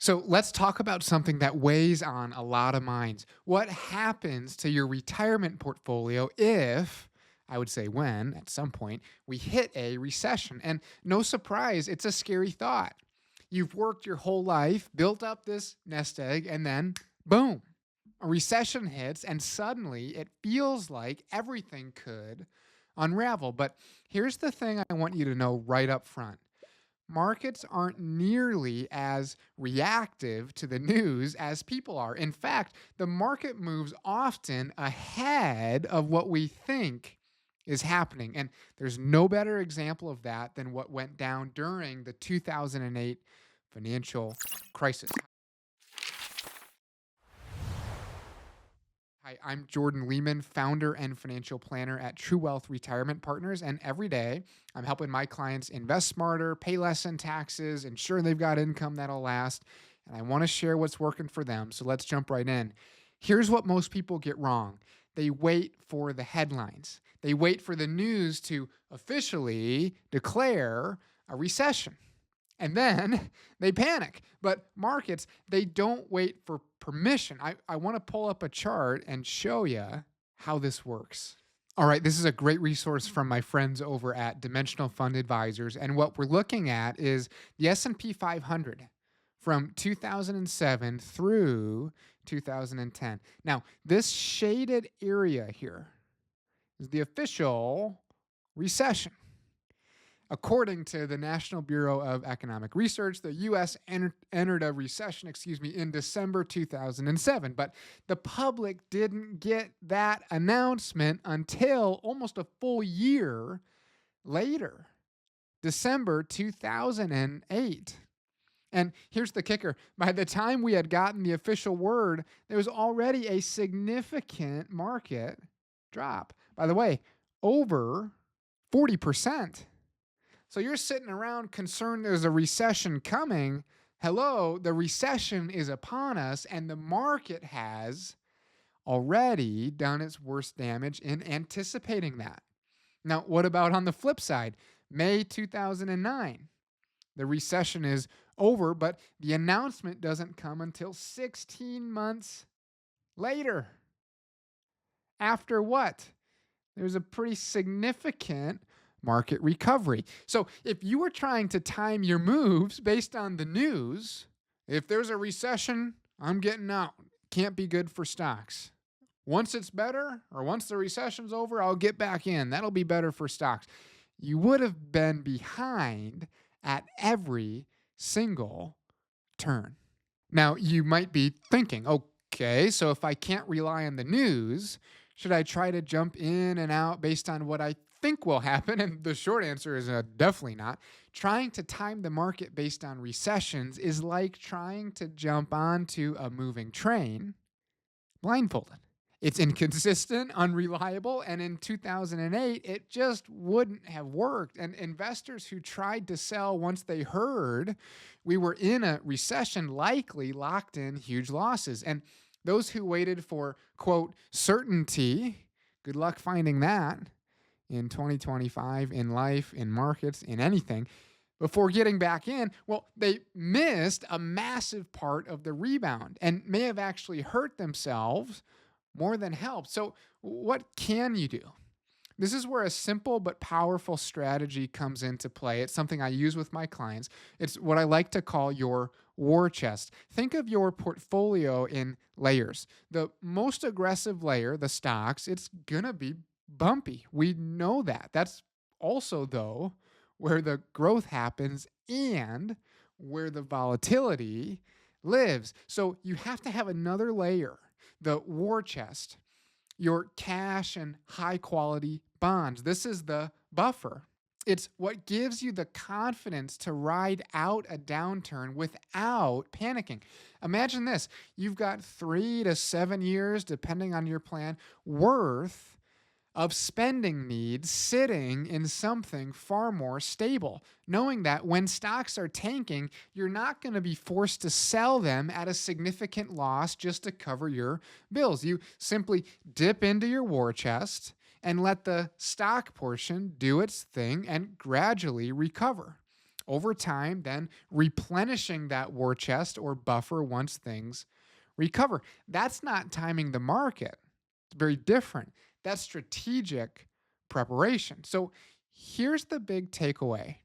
So let's talk about something that weighs on a lot of minds. What happens to your retirement portfolio if, I would say when, at some point, we hit a recession? And no surprise, it's a scary thought. You've worked your whole life, built up this nest egg, and then boom, a recession hits, and suddenly it feels like everything could unravel. But here's the thing I want you to know right up front: markets aren't nearly as reactive to the news as people are. In fact, the market moves often ahead of what we think is happening. And there's no better example of that than what went down during the 2008 financial crisis. Hi, I'm Jordan Lehman, founder and financial planner at True Wealth Retirement Partners. And every day I'm helping my clients invest smarter, pay less in taxes, ensure they've got income that'll last. And I want to share what's working for them. So let's jump right in. Here's what most people get wrong: they wait for the headlines, they wait for the news to officially declare a recession. And then they panic. But markets, they don't wait for permission. I want to pull up a chart and show you how this works. All right, this is a great resource from my friends over at Dimensional Fund Advisors. And what we're looking at is the S&P 500 from 2007 through 2010. Now, this shaded area here is the official recession. According to the National Bureau of Economic Research, the U.S. entered a recession, in December 2007. But the public didn't get that announcement until almost a full year later, December 2008. And here's the kicker: by the time we had gotten the official word, there was already a significant market drop. By the way, over 40%. So you're sitting around concerned there's a recession coming. Hello, the recession is upon us, and the market has already done its worst damage in anticipating that. Now, what about on the flip side? May 2009, the recession is over, but the announcement doesn't come until 16 months later. After what? There's a pretty significant market recovery. So if you were trying to time your moves based on the news, if there's a recession, I'm getting out. Can't be good for stocks. Once it's better, or once the recession's over, I'll get back in. That'll be better for stocks. You would have been behind at every single turn. Now, you might be thinking, okay, so if I can't rely on the news, should I try to jump in and out based on what I think will happen? And the short answer is definitely not. Trying to time the market based on recessions is like trying to jump onto a moving train blindfolded. It's inconsistent, unreliable, and in 2008, it just wouldn't have worked. And investors who tried to sell once they heard we were in a recession likely locked in huge losses. And those who waited for, quote, certainty, good luck finding that in 2025, in life, in markets, in anything, before getting back in. Well, they missed a massive part of the rebound and may have actually hurt themselves more than helped. So, what can you do? This is where a simple but powerful strategy comes into play. It's something I use with my clients. It's what I like to call your war chest. Think of your portfolio in layers. The most aggressive layer, the stocks, it's going to be bumpy. We know that. That's also, though, where the growth happens and where the volatility lives. So you have to have another layer, the war chest, your cash and high quality bonds. This is the buffer. It's what gives you the confidence to ride out a downturn without panicking. Imagine this: you've got 3 to 7 years, depending on your plan, worth of spending needs sitting in something far more stable, knowing that when stocks are tanking, you're not going to be forced to sell them at a significant loss just to cover your bills. You simply dip into your war chest and let the stock portion do its thing and gradually recover. Over time, then replenishing that war chest or buffer once things recover. That's not timing the market. It's very different. That's strategic preparation. So here's the big takeaway: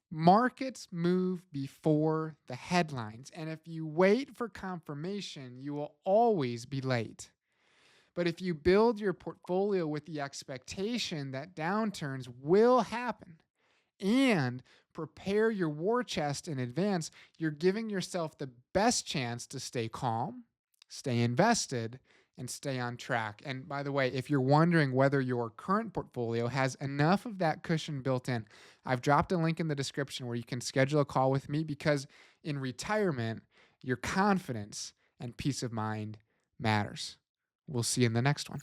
markets move before the headlines. And if you wait for confirmation, you will always be late. But if you build your portfolio with the expectation that downturns will happen, and prepare your war chest in advance, you're giving yourself the best chance to stay calm, stay invested, and stay on track. And by the way, if you're wondering whether your current portfolio has enough of that cushion built in, I've dropped a link in the description where you can schedule a call with me, because in retirement, your confidence and peace of mind matters. We'll see you in the next one.